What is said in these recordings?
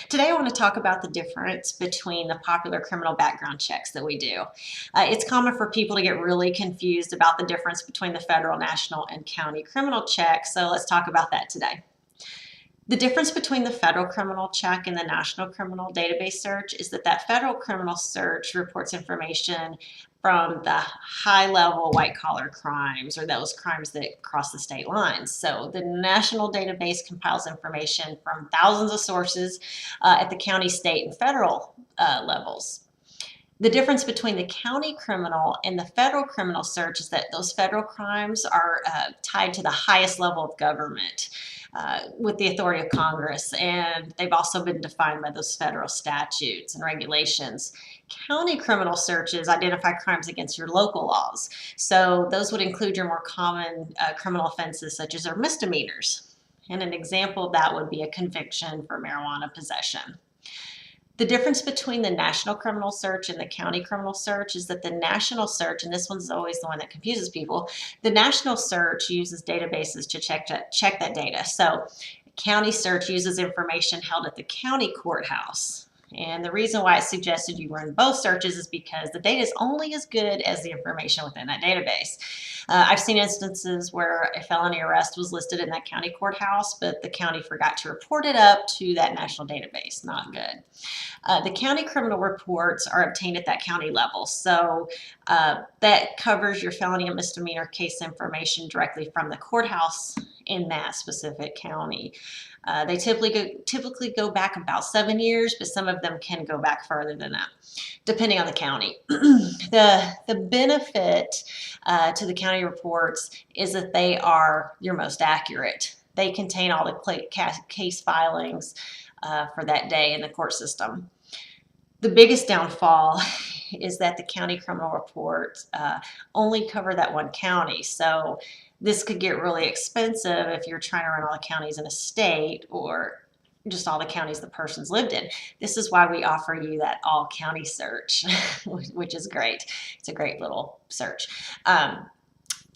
Today I want to talk about the difference between the popular criminal background checks that we do. It's common for people to get really confused about the difference between the federal, national, and county criminal checks, so let's talk about that today. The difference between the federal criminal check and the national criminal database search is that federal criminal search reports information from the high level white collar crimes or those crimes that cross the state lines. So the national database compiles information from thousands of sources at the county, state, and federal levels. The difference between the county criminal and the federal criminal search is that those federal crimes are tied to the highest level of government with the authority of Congress, and they've also been defined by those federal statutes and regulations. County criminal searches identify crimes against your local laws. So those would include your more common criminal offenses such as our misdemeanors. And an example of that would be a conviction for marijuana possession. The difference between the national criminal search and the county criminal search is that the national search, and this one's always the one that confuses people, the national search uses databases to check that data. So county search uses information held at the county courthouse. And the reason why it's suggested you run both searches is because the data is only as good as the information within that database. I've seen instances where a felony arrest was listed in that county courthouse, but the county forgot to report it up to that national database. Not good. The county criminal reports are obtained at that county level. So that covers your felony and misdemeanor case information directly from the courthouse in that specific county. They typically go back about 7 years, but some of them can go back further than that, depending on the county. The benefit to the county reports is that they are your most accurate. They contain all the case filings for that day in the court system. The biggest downfall is that the county criminal reports only cover that one county. So this could get really expensive if you're trying to run all the counties in a state or just all the counties the person's lived in. This is why we offer you that all county search, which is great. It's a great little search.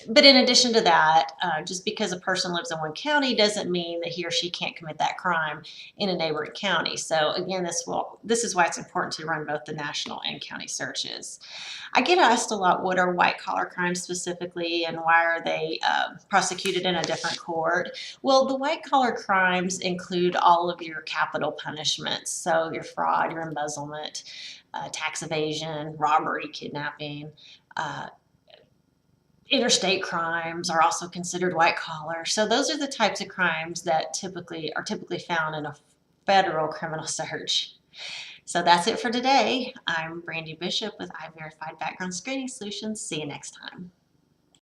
But in addition to that, just because a person lives in one county doesn't mean that he or she can't commit that crime in a neighboring county. So again, this is why it's important to run both the national and county searches. I get asked a lot, what are white collar crimes specifically and why are they prosecuted in a different court? Well, the white collar crimes include all of your capital punishments. So your fraud, your embezzlement, tax evasion, robbery, kidnapping, interstate crimes are also considered white collar. So those are the types of crimes that are typically found in a federal criminal search. So that's it for today. I'm Brandy Bishop with iVerified Background Screening Solutions. See you next time.